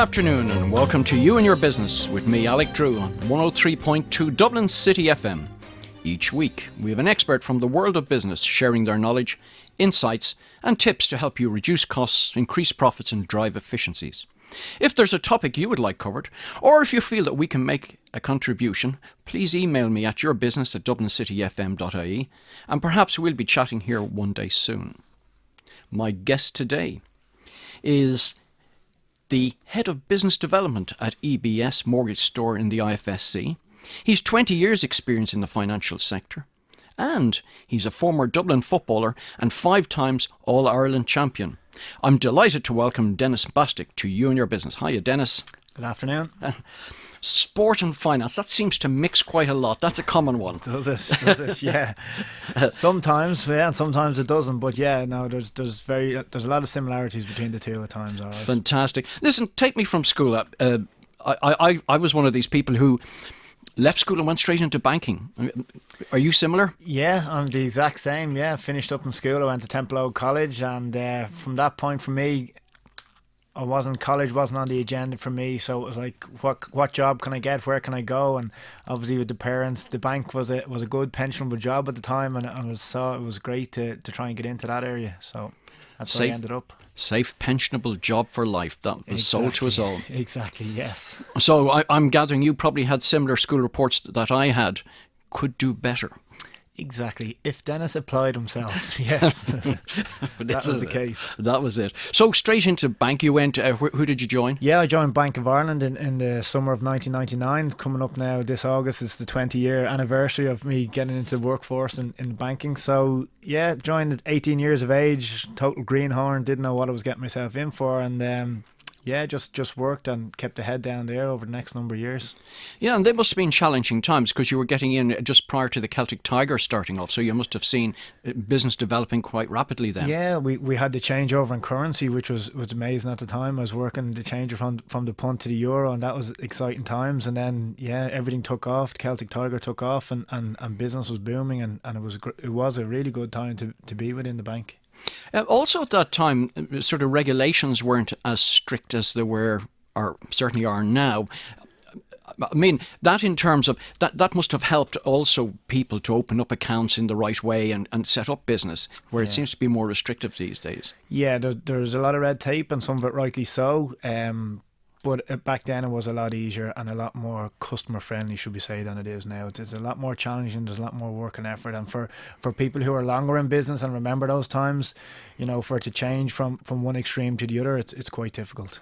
afternoon and welcome to You and Your Business with me, Alec Drew, on 103.2 Dublin City FM. Each week, we have an expert from the world of business sharing their knowledge, insights and tips to help you reduce costs, increase profits and drive efficiencies. If there's a topic you would like covered, or if you feel that we can make a contribution, please email me at yourbusiness@dublincityfm.ie and perhaps we'll be chatting here one day soon. My guest today is the Head of Business Development at EBS Mortgage Store in the IFSC. He's 20 years experience in the financial sector and he's a former Dublin footballer and 5 times All-Ireland champion. I'm delighted to welcome Denis Bastick to You and Your Business. Hiya, Denis. Good afternoon. Sport and finance, that seems to mix quite a lot. That's a common one. Does it? Yeah. Sometimes, yeah, and sometimes it doesn't. But yeah, no, there's a lot of similarities between the two at times. All right. Fantastic. Listen, take me from school. I was one of these people who left school and went straight into banking. Are you similar? Yeah, I'm the exact same. Yeah, finished up in school. I went to Temple Oak College, and from that point for me, college wasn't on the agenda for me. So it was like, what job can I get? Where can I go? And obviously with the parents, the bank was a good pensionable job at the time, and it was great to try and get into that area. So that's where I ended up. Safe, pensionable job for life. That was sold to us all. Exactly, yes. So I'm gathering you probably had similar school reports that I had. Could do better. Exactly. If Denis applied himself, yes. That was the case. That was it. So straight into bank you went. Who did you join? Yeah, I joined Bank of Ireland in the summer of 1999. Coming up now this August is the 20-year anniversary of me getting into the workforce in banking. So yeah, joined at 18 years of age, total greenhorn, didn't know what I was getting myself in for, and yeah, just worked and kept the head down there over the next number of years. Yeah, and they must have been challenging times because you were getting in just prior to the Celtic Tiger starting off, so you must have seen business developing quite rapidly then. Yeah, we had the changeover in currency, which was amazing at the time. I was working the change from the punt to the euro, and that was exciting times. And then, yeah, everything took off. The Celtic Tiger took off, and business was booming, and it was a really good time to be within the bank. Also at that time, sort of regulations weren't as strict as they were, or certainly are now. I mean, that in terms of, that must have helped also people to open up accounts in the right way and set up business, where it seems to be more restrictive these days. Yeah, there's a lot of red tape, and some of it rightly so. But back then it was a lot easier and a lot more customer friendly, should we say, than it is now. It's a lot more challenging, there's a lot more work and effort, and for people who are longer in business and remember those times, you know, for it to change from one extreme to the other, it's quite difficult.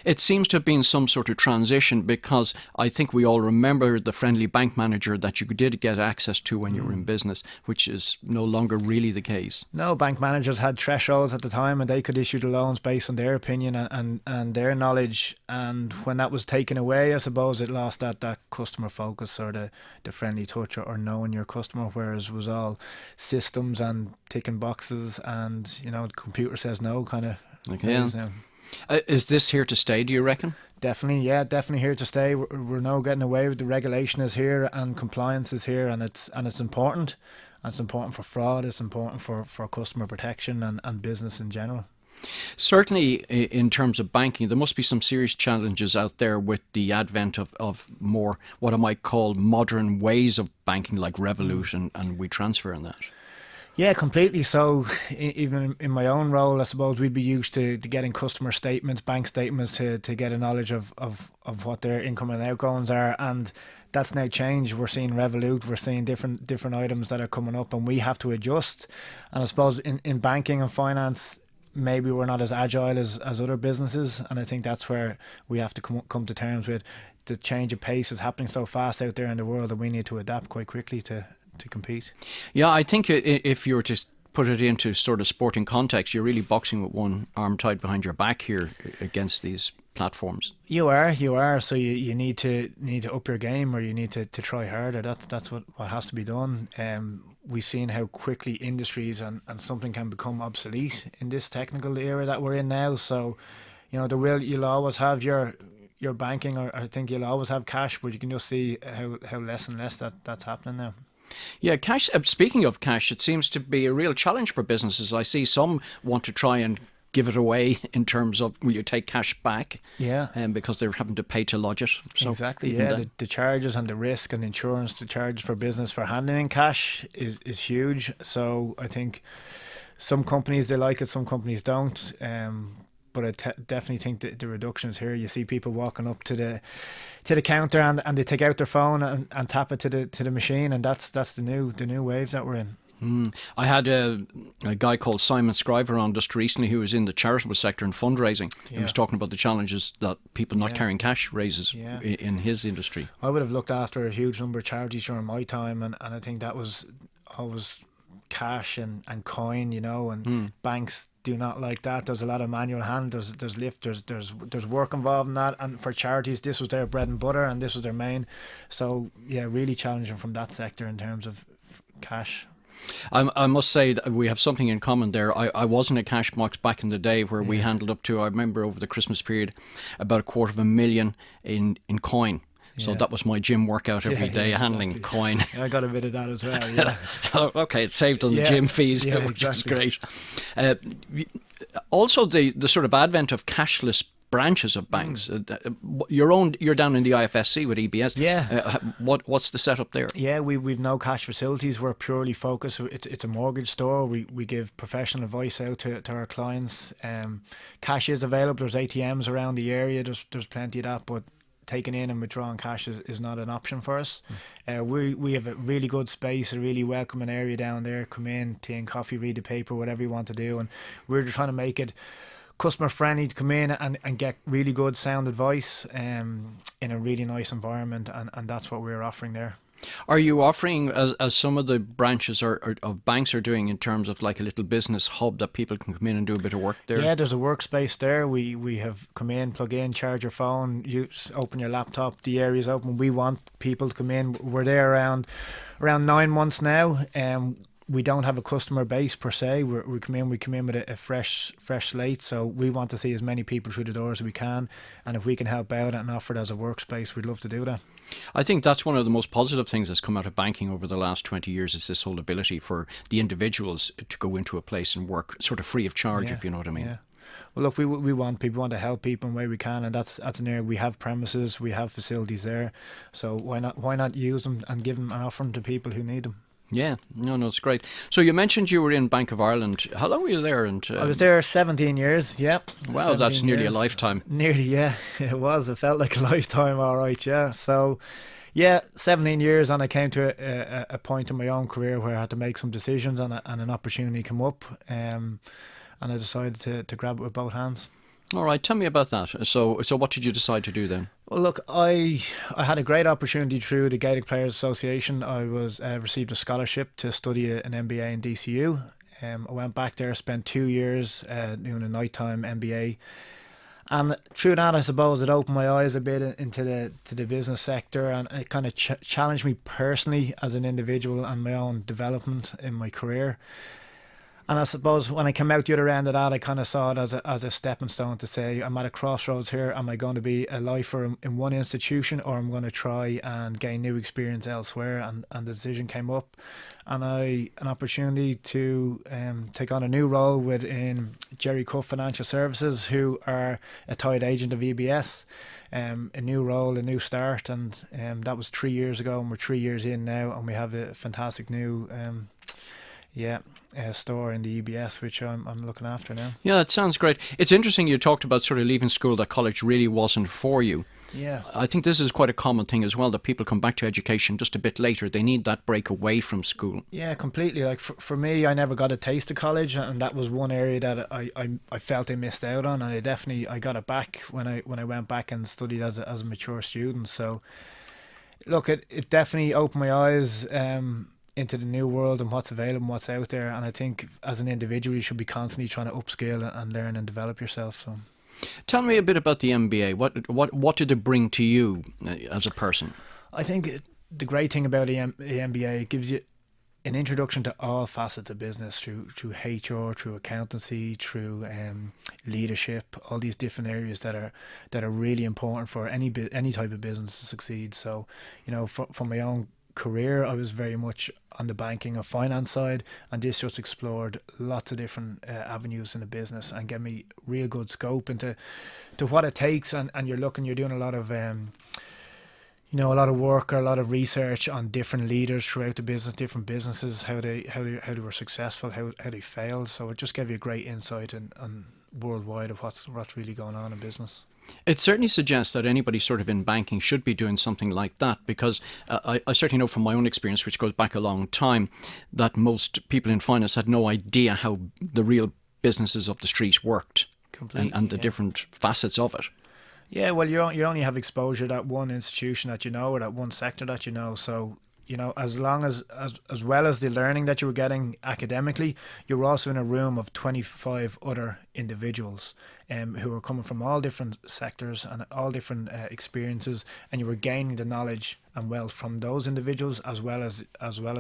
It seems to have been some sort of transition, because I think we all remember the friendly bank manager that you did get access to when you were in business, which is no longer really the case. No, bank managers had thresholds at the time, and they could issue the loans based on their opinion and their knowledge. And when that was taken away, I suppose it lost that customer focus, or the friendly touch, or knowing your customer, whereas it was all systems and ticking boxes and, you know, the computer says no kind of things now. Is this here to stay, do you reckon? Definitely, yeah, definitely here to stay. We're now getting away with the regulation is here and compliance is here, and it's important. And it's important for fraud, it's important for customer protection and business in general. Certainly in terms of banking, there must be some serious challenges out there with the advent of more what I might call modern ways of banking, like Revolut and WeTransfer and that. Yeah, completely. So even in my own role, I suppose we'd be used to getting customer statements, bank statements to get a knowledge of what their income and outgoings are, and that's now changed. We're seeing Revolut, we're seeing different items that are coming up, and we have to adjust. And I suppose in banking and finance, maybe we're not as agile as other businesses, and I think that's where we have to come to terms with the change of pace is happening so fast out there in the world, and we need to adapt quite quickly to compete. Yeah, I think if you were to put it into sort of sporting context, you're really boxing with one arm tied behind your back here against these platforms. You are. So you need to up your game, or you need to try harder. That's what has to be done. We've seen how quickly industries and something can become obsolete in this technical era that we're in now. So, you know, you'll always have your banking, or I think you'll always have cash, but you can just see how less and less that's happening now. Yeah, cash. Speaking of cash, it seems to be a real challenge for businesses. I see some want to try and give it away in terms of will you take cash back? Yeah. Because they're having to pay to lodge it. So exactly. Yeah. The charges and the risk and insurance, the charge for business for handling in cash is huge. So I think some companies they like it, some companies don't. But I definitely think that the reductions here, you see people walking up to the counter and they take out their phone and tap it to the machine, and that's the new wave that we're in. I had a guy called Simon Scriver on just recently who was in the charitable sector and fundraising. He was talking about the challenges that people not carrying cash raises in his industry. I would have looked after a huge number of charities during my time, and I think that was always cash and coin, and banks do not like that. There's a lot of manual hand, there's lift, there's work involved in that, and for charities this was their bread and butter and this was their main. So yeah, really challenging from that sector in terms of cash. I must say that we have something in common there. I was in a cash box back in the day where we handled up to, I remember over the Christmas period, about $250,000 in coin. So that was my gym workout every day, handling coin. I got a bit of that as well, yeah. Okay, it saved on the gym fees, which was great. Also, the sort of advent of cashless branches of banks. You're down in the IFSC with EBS. Yeah. What's the setup there? Yeah, we've no cash facilities. We're purely focused. It's a mortgage store. We give professional advice out to our clients. Cash is available. There's ATMs around the area. There's plenty of that, but taking in and withdrawing cash is not an option for us. We have a really good space, a really welcoming area down there. Come in, tea and coffee, read the paper, whatever you want to do, and we're just trying to make it customer friendly to come in and get really good sound advice in a really nice environment, and that's what we're offering there. Are you offering, as some of the branches of banks are doing, in terms of like a little business hub that people can come in and do a bit of work there? Yeah, there's a workspace there. We have come in, plug in, charge your phone, open your laptop. The area's open. We want people to come in. We're there around 9 months now. We don't have a customer base per se. We come in with a fresh slate. So we want to see as many people through the doors as we can. And if we can help out and offer it as a workspace, we'd love to do that. I think that's one of the most positive things that's come out of banking over the last 20 years is this whole ability for the individuals to go into a place and work sort of free of charge, if you know what I mean. Yeah. Well, look, we want people, we want to help people in the way we can, and that's an area. We have premises, we have facilities there, so why not use them and give them and offer them to people who need them. Yeah, no, it's great. So you mentioned you were in Bank of Ireland. How long were you there? I was there 17 years, yeah. Wow, that's nearly a lifetime. Nearly, yeah. It was. It felt like a lifetime, all right, yeah. So, yeah, 17 years, and I came to a point in my own career where I had to make some decisions, and an opportunity came up, and I decided to grab it with both hands. All right, tell me about that. So what did you decide to do then? Well, look, I had a great opportunity through the Gaelic Players Association. I received a scholarship to study an MBA in DCU. I went back there, spent 2 years doing a nighttime MBA. And through that, I suppose, it opened my eyes a bit into the business sector, and it kind of challenged me personally as an individual and my own development in my career. And I suppose when I came out the other end of that, I kind of saw it as a stepping stone to say, I'm at a crossroads here. Am I going to be a lifer in one institution, or am I going to try and gain new experience elsewhere? And the decision came up, and an opportunity to take on a new role within Jerry Cuff Financial Services, who are a tied agent of EBS. A new role, a new start, and that was 3 years ago, and we're 3 years in now, and we have a fantastic new store in the EBS, which I'm looking after now. Yeah, that sounds great. It's interesting you talked about sort of leaving school, that college really wasn't for you. Yeah. I think this is quite a common thing as well, that people come back to education just a bit later. They need that break away from school. Yeah, completely. Like for me, I never got a taste of college, and that was one area that I felt I missed out on, and I got it back when I went back and studied as a mature student. So look, it definitely opened my eyes into the new world and what's available and what's out there, and I think as an individual you should be constantly trying to upskill and learn and develop yourself. So tell me a bit about the MBA. What did it bring to you as a person? I think the great thing about the MBA, it gives you an introduction to all facets of business, through HR, through accountancy, through leadership, all these different areas that are really important for any type of business to succeed. So, from my own career, I was very much on the banking or finance side, and this just explored lots of different avenues in the business and gave me real good scope into what it takes. And you're doing a lot of a lot of work or a lot of research on different leaders throughout the business, different businesses, how they were successful, how they failed. So it just gave you a great insight on worldwide of what's really going on in business. It certainly suggests that anybody sort of in banking should be doing something like that, because I certainly know from my own experience, which goes back a long time, that most people in finance had no idea how the real businesses of the street worked and the different facets of it. Yeah, well, you only have exposure to that one institution that you know, or that one sector that you know. So, as long as well as the learning that you were getting academically, you were also in a room of 25 other individuals who were coming from all different sectors and all different experiences, and you were gaining the knowledge and wealth from those individuals as well as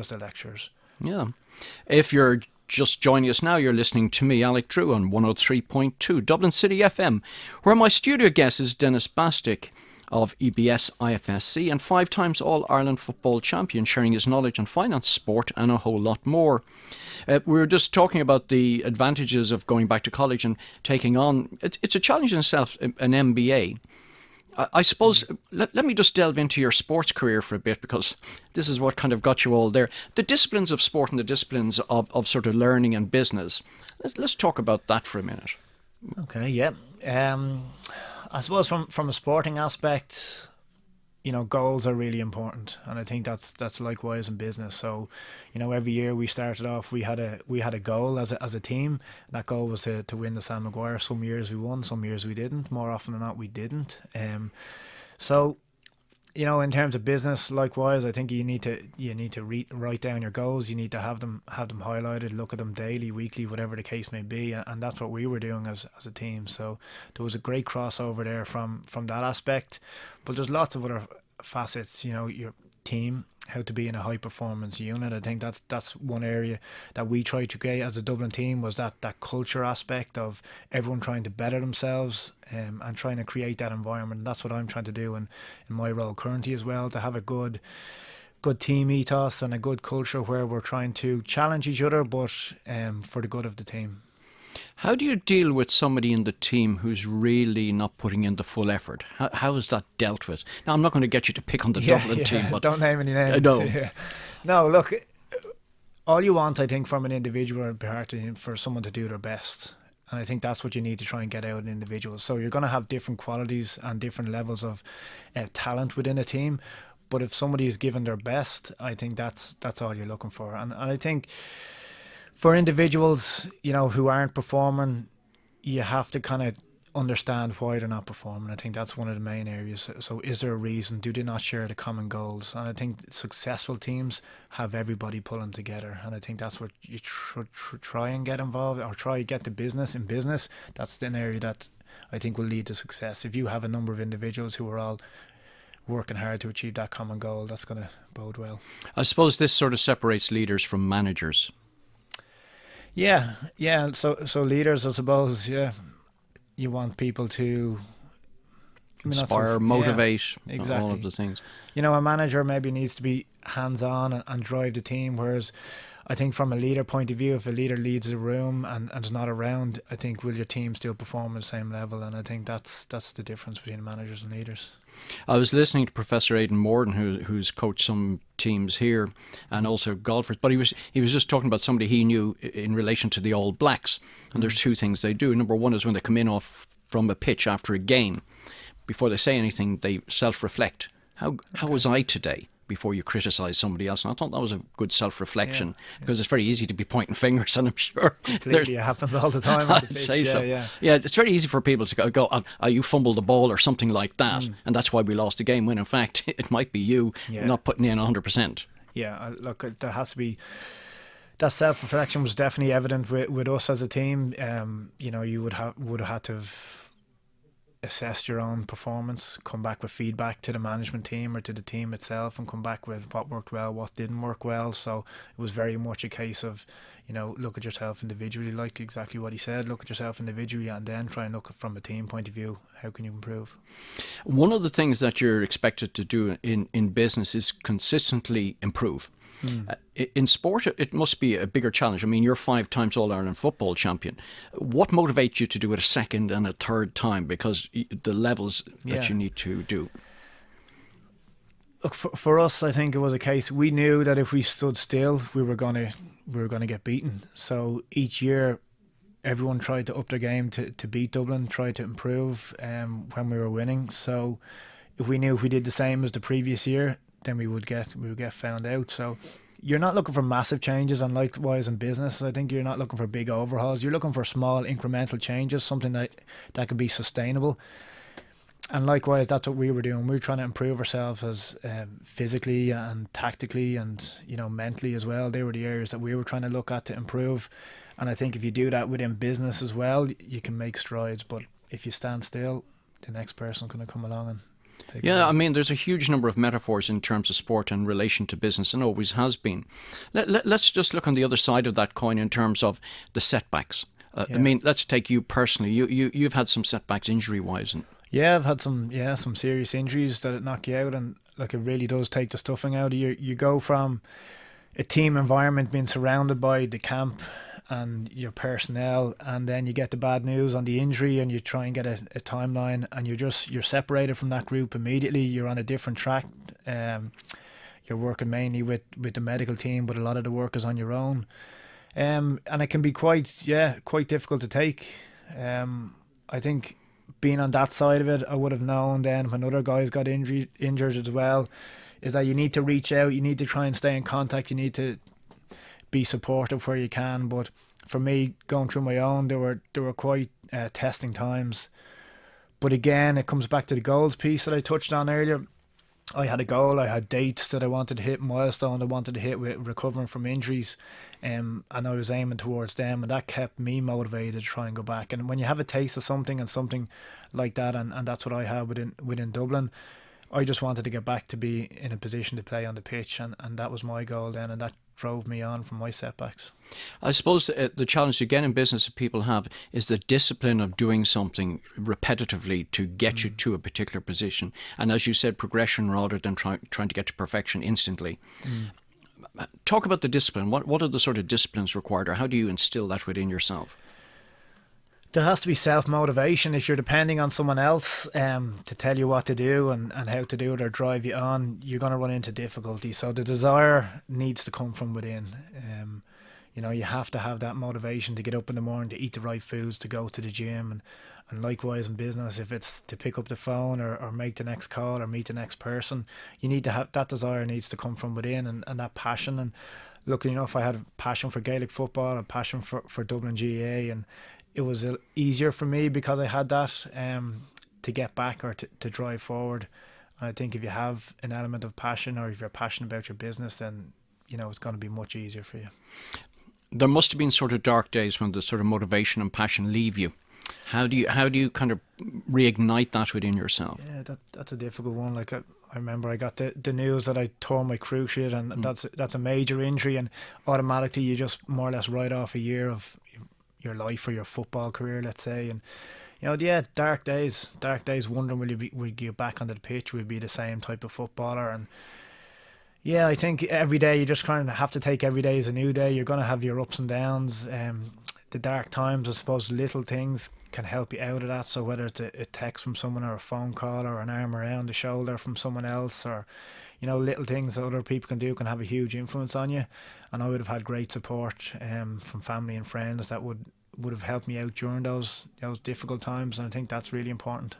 the lecturers. Yeah. If you're just joining us now, you're listening to me, Alec Drew, on 103.2 Dublin City FM, where my studio guest is Denis Bastick of EBS IFSC and 5 times All-Ireland football champion, sharing his knowledge on finance, sport and a whole lot more. We were just talking about the advantages of going back to college and taking on, it's a challenge in itself, an MBA. I suppose, let me just delve into your sports career for a bit, because this is what kind of got you all there. The disciplines of sport and the disciplines of sort of learning and business. Let's talk about that for a minute. Okay, yeah. I suppose from a sporting aspect, goals are really important, and I think that's likewise in business. So, every year we started off, we had a goal as a team. That goal was to win the Sam Maguire. Some years we won, some years we didn't. More often than not, we didn't. So, in terms of business, likewise, I think you need to write down your goals. You need to have them highlighted, look at them daily, weekly, whatever the case may be, and that's what we were doing as a team. So there was a great crossover there from that aspect. But there's lots of other facets. Your team, how to be in a high performance unit. I think that's one area that we tried to create as a Dublin team, was that culture aspect of everyone trying to better themselves and trying to create that environment. And that's what I'm trying to do in my role currently as well, to have a good team ethos and a good culture where we're trying to challenge each other, but for the good of the team. How do you deal with somebody in the team who's really not putting in the full effort? How is that dealt with? Now, I'm not going to get you to pick on the Dublin team, but don't name any names. No. Yeah. No, look, all you want, I think, from an individual for someone to do their best. And I think that's what you need to try and get out in individuals. So you're going to have different qualities and different levels of talent within a team. But if somebody is giving their best, I think that's all you're looking for. And I think for individuals, who aren't performing, you have to kind of understand why they're not performing. I think that's one of the main areas. So is there a reason? Do they not share the common goals? And I think successful teams have everybody pulling together. And I think that's what you should try and get involved, or try to get the business in business. That's an area that I think will lead to success. If you have a number of individuals who are all working hard to achieve that common goal, that's going to bode well. I suppose this sort of separates leaders from managers. Yeah. So leaders, I suppose, you want people to inspire, motivate, exactly. all of the things. A manager maybe needs to be hands-on and drive the team, whereas I think from a leader point of view, if a leader leads the room and is not around, I think will your team still perform at the same level? And I think that's the difference between managers and leaders. I was listening to Professor Aidan Morden, who's coached some teams here and also golfers, but he was just talking about somebody he knew in relation to the All Blacks. And there's 2 things they do. Number one is when they come in off from a pitch after a game, before they say anything, they self-reflect. How was I today? Before you criticise somebody else. And I thought that was a good self-reflection, because it's very easy to be pointing fingers, and I'm sure completely it happens all the time. I'd say so. Yeah, it's very easy for people to go, you fumbled the ball or something like that, and that's why we lost the game. When in fact it might be you not putting in 100%. Yeah, look, there has to be. That self-reflection was definitely evident with us as a team. You would have had to have assess your own performance, come back with feedback to the management team or to the team itself, and come back with what worked well, what didn't work well. So it was very much a case of, look at yourself individually, like exactly what he said, look at yourself individually, and then try and look from a team point of view, how can you improve? One of the things that you're expected to do in business is consistently improve. In sport, it must be a bigger challenge. I mean, you're 5 times All-Ireland football champion. What motivates you to do it a second and a third time? Because the levels that you need to do. Look, for us, I think it was a case, we knew that if we stood still, we were gonna get beaten. So each year, everyone tried to up their game to beat Dublin, tried to improve when we were winning. So if we did the same as the previous year, then we would get found out. So you're not looking for massive changes, and likewise in business, I think you're not looking for big overhauls. You're looking for small incremental changes, something that can be sustainable. And likewise, that's what we were doing. We were trying to improve ourselves as physically and tactically and mentally as well. They were the areas that we were trying to look at to improve. And I think if you do that within business as well, you can make strides. But if you stand still, the next person's going to come along and take it. I mean, there's a huge number of metaphors in terms of sport in relation to business, and always has been. Let's just look on the other side of that coin in terms of the setbacks. I mean, let's take you personally. You've had some setbacks injury-wise. Yeah, I've had some serious injuries that knock you out, and it really does take the stuffing out of you. You go from a team environment, being surrounded by the camp and your personnel, and then you get the bad news on the injury, and you try and get a timeline, and you're separated from that group immediately. You're on a different track. You're working mainly with the medical team, but a lot of the work is on your own, and it can be quite difficult to take. I think being on that side of it, I would have known then when other guys got injured as well, is that you need to reach out, you need to try and stay in contact, you need to be supportive where you can. But for me, going through my own, there were quite testing times. But again, it comes back to the goals piece that I touched on earlier. I had a goal, I had dates that I wanted to hit, milestones I wanted to hit with recovering from injuries, and I was aiming towards them, and that kept me motivated to try and go back. And when you have a taste of something and something like that, and that's what I had within Dublin, I just wanted to get back to be in a position to play on the pitch, and that was my goal then, and that drove me on from my setbacks. I suppose the challenge again in business that people have is the discipline of doing something repetitively to get you to a particular position, and as you said, progression rather than trying to get to perfection instantly. Talk about the discipline. What are the sort of disciplines required, or how do you instill that within yourself? There has to be self-motivation. If you're depending on someone else to tell you what to do and how to do it or drive you on, you're going to run into difficulty. So the desire needs to come from within. You have to have that motivation to get up in the morning, to eat the right foods, to go to the gym. And likewise in business, if it's to pick up the phone or make the next call or meet the next person, you need to have that desire needs to come from within, and that passion. And look, if I had a passion for Gaelic football, a passion for Dublin GAA, and it was easier for me because I had that to get back or to drive forward. And I think if you have an element of passion, or if you're passionate about your business, then it's going to be much easier for you. There must have been sort of dark days when the sort of motivation and passion leave you. How do you kind of reignite that within yourself? Yeah, that's a difficult one. Like I remember I got the news that I tore my cruciate, and that's a major injury, and automatically you just more or less write off a year of your life or your football career, let's say. And dark days, wondering will you get back onto the pitch, will you be the same type of footballer? And I think every day you just kind of have to take every day as a new day. You're going to have your ups and downs. The dark times, I suppose, little things can help you out of that. So whether it's a text from someone, or a phone call, or an arm around the shoulder from someone else, or little things that other people can do can have a huge influence on you. And I would have had great support from family and friends that would have helped me out during those difficult times, and I think that's really important.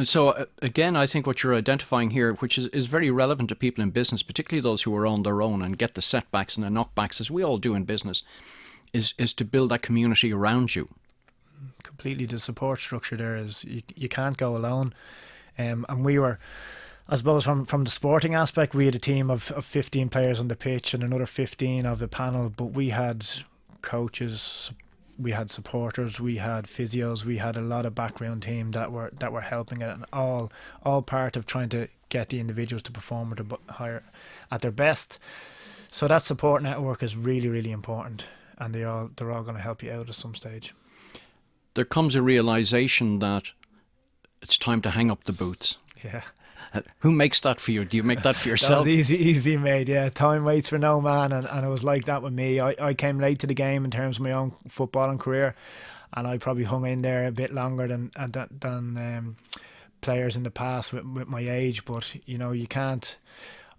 So again, I think what you're identifying here, which is very relevant to people in business, particularly those who are on their own and get the setbacks and the knockbacks, as we all do in business, is to build that community around you. Completely, the support structure there is you can't go alone, and we were, I suppose, from the sporting aspect, we had a team of 15 players on the pitch and another 15 of the panel, but we had coaches, we had supporters, we had physios, we had a lot of background team that were helping it, and all part of trying to get the individuals to perform at their best. So that support network is really, really important, and they're all going to help you out at some stage. There comes a realization that it's time to hang up the boots. Yeah. Who makes that for you? Do you make that for yourself? That was easily made, yeah. Time waits for no man, and it was like that with me. I came late to the game in terms of my own footballing career, and I probably hung in there a bit longer than players in the past with my age. But you can't.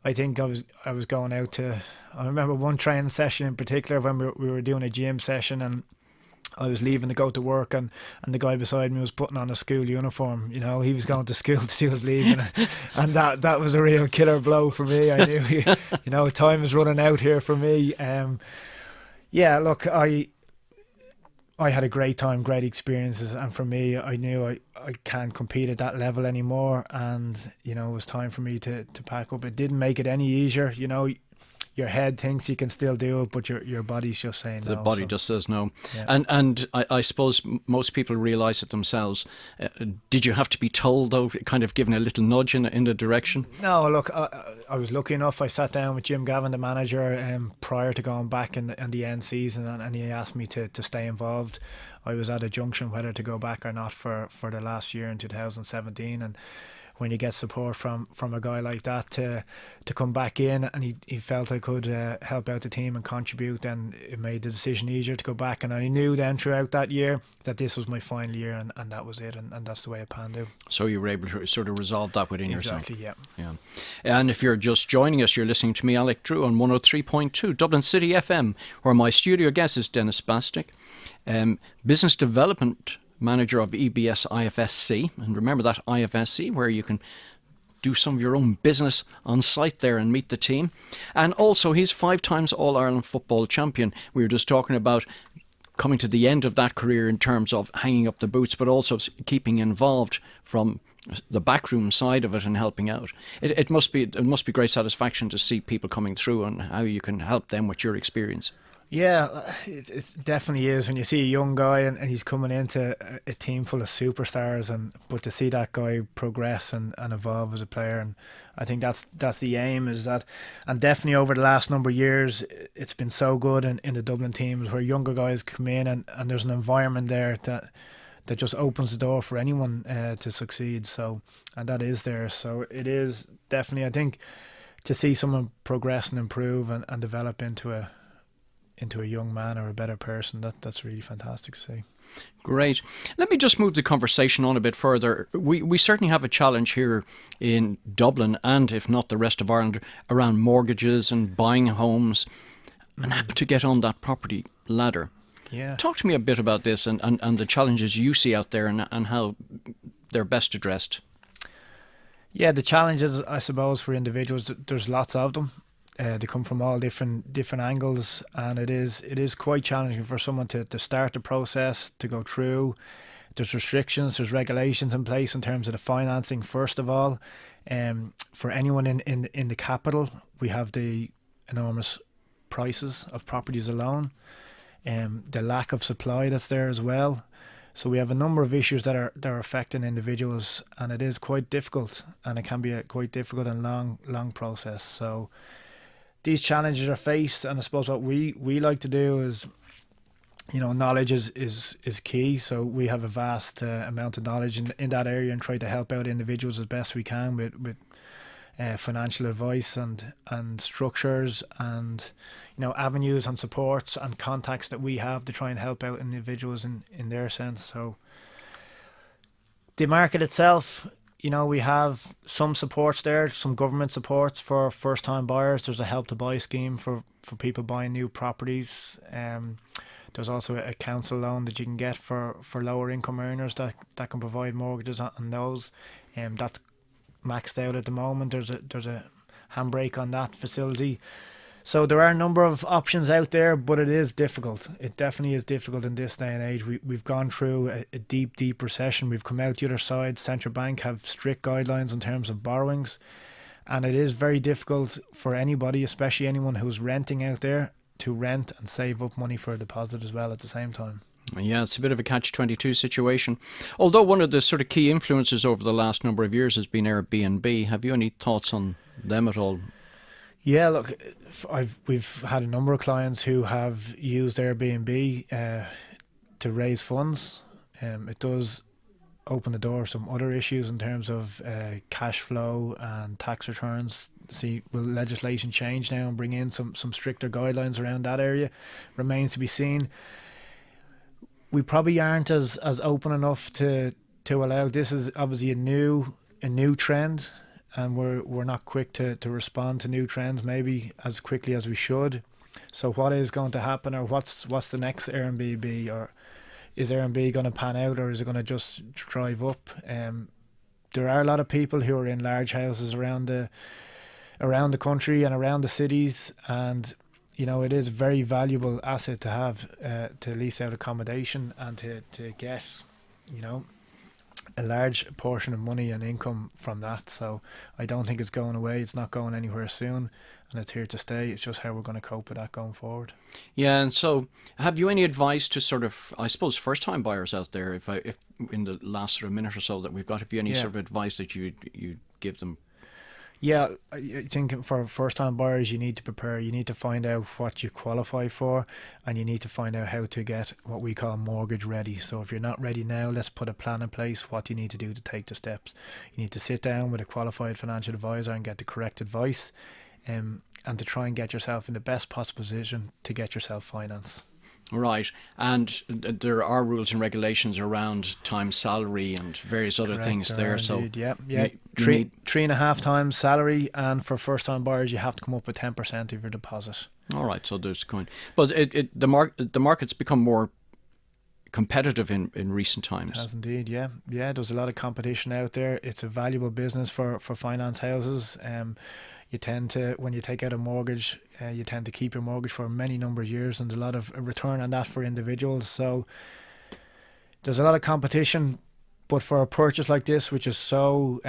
I think I was going out to. I remember one training session in particular when we were doing a gym session, and I was leaving to go to work, and the guy beside me was putting on a school uniform. He was going to school to do his leaving, and that was a real killer blow for me. I knew, time is running out here for me. Yeah, look, I had a great time, great experiences, and for me, I knew I can't compete at that level anymore, and it was time for me to pack up. It didn't make it any easier, Your head thinks you can still do it, but your body's just saying no. The body just says no. Yeah. And I suppose most people realise it themselves. Did you have to be told, though, kind of given a little nudge in the direction? No, look, I was lucky enough. I sat down with Jim Gavin, the manager, prior to going back in the end season, and he asked me to stay involved. I was at a junction whether to go back or not for the last year in 2017, and when you get support from a guy like that to come back in, and he felt I could help out the team and contribute, then it made the decision easier to go back. And I knew then throughout that year that this was my final year, and that was it, and that's the way it panned out. So you were able to sort of resolve that within yourself. Exactly, yeah. And if you're just joining us, you're listening to me, Alec Drew, on 103.2 Dublin City FM, where my studio guest is Denis Bastick, business development manager of EBS IFSC, and remember that IFSC where you can do some of your own business on site there and meet the team. And also he's 5 times All-Ireland football champion. We were just talking about coming to the end of that career in terms of hanging up the boots, but also keeping involved from the backroom side of it and helping out. It must be great satisfaction to see people coming through and how you can help them with your experience. Yeah, it definitely is when you see a young guy and he's coming into a team full of superstars, but to see that guy progress and evolve as a player, and I think that's the aim, is that. And definitely over the last number of years, it's been so good in the Dublin teams where younger guys come in and there's an environment there that just opens the door for anyone to succeed. So, and that is there. So it is definitely, I think, to see someone progress and improve and develop into a young man or a better person, that's really fantastic to see. Great. Let me just move the conversation on a bit further. We certainly have a challenge here in Dublin, and if not the rest of Ireland, around mortgages and buying homes and how to get on that property ladder. Yeah. Talk to me a bit about this and the challenges you see out there and how they're best addressed. Yeah, the challenges, I suppose, for individuals, there's lots of them. They come from all different angles, and it is quite challenging for someone to start the process, to go through. There's restrictions, there's regulations in place in terms of the financing. First of all, for anyone in the capital, we have the enormous prices of properties alone, the lack of supply that's there as well. So we have a number of issues that are affecting individuals, and it is quite difficult, and it can be a quite difficult and long process. So these challenges are faced, and I suppose what we like to do is, knowledge is key. So we have a vast amount of knowledge in that area and try to help out individuals as best we can with financial advice and structures and avenues and supports and contacts that we have to try and help out individuals in their sense. So the market itself, we have some supports there, some government supports for first-time buyers. There's a Help to Buy scheme for people buying new properties. There's also a council loan that you can get for lower income earners that can provide mortgages on those. That's maxed out at the moment. There's a handbrake on that facility. So there are a number of options out there, but it is difficult. It definitely is difficult in this day and age. We've gone through a deep recession. We've come out the other side. Central Bank have strict guidelines in terms of borrowings. And it is very difficult for anybody, especially anyone who's renting out there, to rent and save up money for a deposit as well at the same time. Yeah, it's a bit of a catch-22 situation. Although one of the sort of key influences over the last number of years has been Airbnb. Have you any thoughts on them at all? Yeah, look, we've had a number of clients who have used Airbnb to raise funds. It does open the door to some other issues in terms of cash flow and tax returns. See, will legislation change now and bring in some stricter guidelines around that area? Remains to be seen. We probably aren't as open enough to allow. This is obviously a new trend, and we're not quick to respond to new trends maybe as quickly as we should. So what is going to happen, or what's the next Airbnb, or is Airbnb going to pan out, or is it going to just drive up? There are a lot of people who are in large houses around the country and around the cities, and it is a very valuable asset to have, to lease out accommodation and to get a large portion of money and income from that. So I don't think it's going away. It's not going anywhere soon, and it's here to stay. It's just how we're going to cope with that going forward. Yeah, and so have you any advice to sort of, I suppose, first-time buyers out there, if in the last sort of minute or so that we've got, have you any sort of advice that you give them? Yeah, I think for first-time buyers, you need to prepare. You need to find out what you qualify for, and you need to find out how to get what we call mortgage ready. So if you're not ready now, let's put a plan in place, what you need to do to take the steps. You need to sit down with a qualified financial advisor and get the correct advice, and to try and get yourself in the best possible position to get yourself finance. Right, and there are rules and regulations around time salary and various other things there. Indeed, yeah. 3.5 times salary, and for first-time buyers, you have to come up with 10% of your deposit. All right, so there's the coin, but the market's become more competitive in recent times. It has indeed, yeah. There's a lot of competition out there. It's a valuable business for finance houses. You tend to, when you take out a mortgage, you tend to keep your mortgage for many number of years, and there's a lot of return on that for individuals. So there's a lot of competition, but for a purchase like this, which is so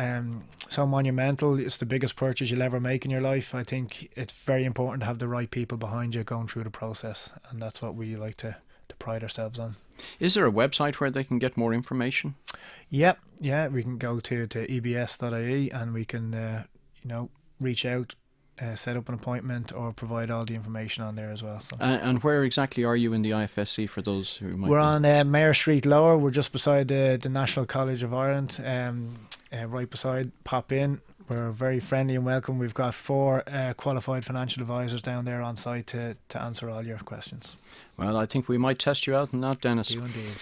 monumental, it's the biggest purchase you'll ever make in your life. I think it's very important to have the right people behind you going through the process, and that's what we like to pride ourselves on. Is there a website where they can get more information? Yeah, we can go to ebs.ie, and we can reach out, set up an appointment, or provide all the information on there as well. So. And where exactly are you in the IFSC for those who might? We're on Mayor Street Lower. We're just beside the National College of Ireland, right beside. Pop in. We're very friendly and welcome. We've got 4 qualified financial advisors down there on site to answer all your questions. Well, I think we might test you out on that, Denis. Do indeed.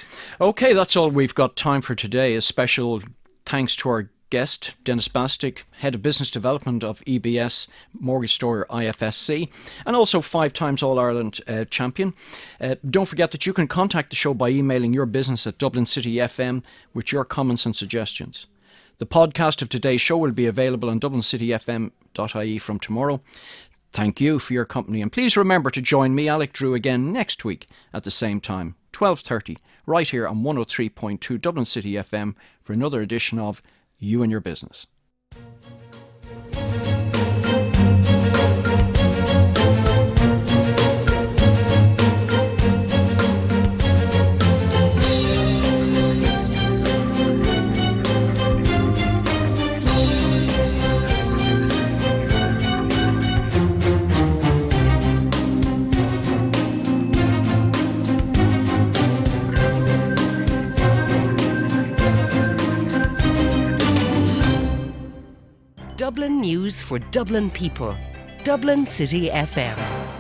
Okay, that's all we've got time for today. A special thanks to our guest, Denis Bastick, Head of Business Development of EBS Mortgage Store IFSC, and also 5 times All-Ireland champion. Don't forget that you can contact the show by emailing your business at Dublin City FM with your comments and suggestions. The podcast of today's show will be available on dublincityfm.ie from tomorrow. Thank you for your company, and please remember to join me, Alec Drew, again next week at the same time, 12:30, right here on 103.2 Dublin City FM for another edition of You and Your Business. Dublin news for Dublin people. Dublin City FM.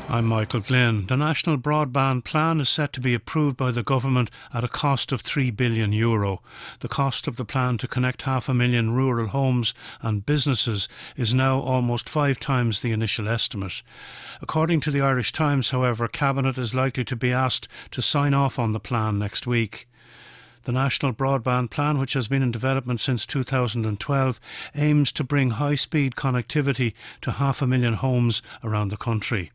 I'm Michael Glynn. The National Broadband Plan is set to be approved by the government at a cost of €3 billion. The cost of the plan to connect 500,000 rural homes and businesses is now almost 5 times the initial estimate. According to the Irish Times, however, Cabinet is likely to be asked to sign off on the plan next week. The National Broadband Plan, which has been in development since 2012, aims to bring high-speed connectivity to 500,000 homes around the country.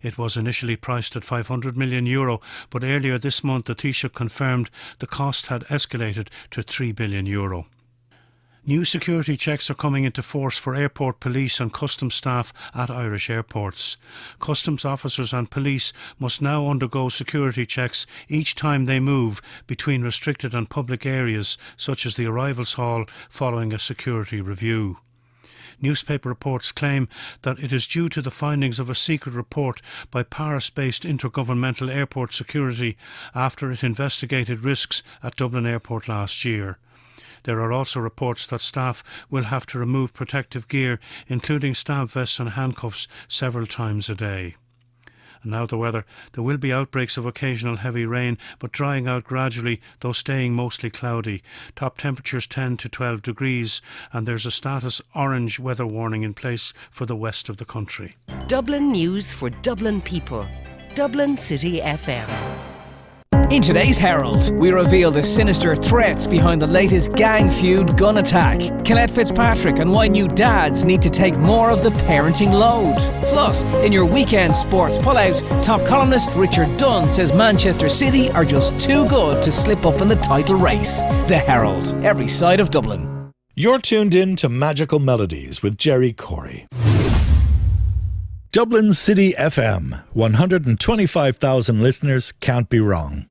It was initially priced at €500 million, but earlier this month the Taoiseach confirmed the cost had escalated to €3 billion. New security checks are coming into force for airport police and customs staff at Irish airports. Customs officers and police must now undergo security checks each time they move between restricted and public areas, such as the arrivals hall, following a security review. Newspaper reports claim that it is due to the findings of a secret report by Paris-based Intergovernmental Airport Security after it investigated risks at Dublin Airport last year. There are also reports that staff will have to remove protective gear, including stab vests and handcuffs, several times a day. And now the weather. There will be outbreaks of occasional heavy rain, but drying out gradually, though staying mostly cloudy. Top temperatures 10 to 12 degrees, and there's a status orange weather warning in place for the west of the country. Dublin News for Dublin people. Dublin City FM. In today's Herald, we reveal the sinister threats behind the latest gang feud gun attack, Colette Fitzpatrick and why new dads need to take more of the parenting load. Plus, in your weekend sports pullout, top columnist Richard Dunn says Manchester City are just too good to slip up in the title race. The Herald, every side of Dublin. You're tuned in to Magical Melodies with Jerry Corey. Dublin City FM, 125,000 listeners, can't be wrong.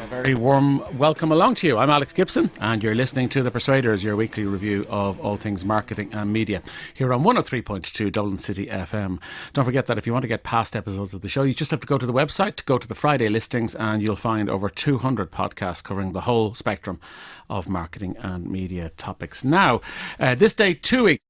Very warm welcome along to you. I'm Alex Gibson and you're listening to The Persuaders, your weekly review of all things marketing and media here on 103.2 Dublin City FM. Don't forget that if you want to get past episodes of the show, you just have to go to the website, go to the Friday listings, and you'll find over 200 podcasts covering the whole spectrum of marketing and media topics. Now, this day 2 weeks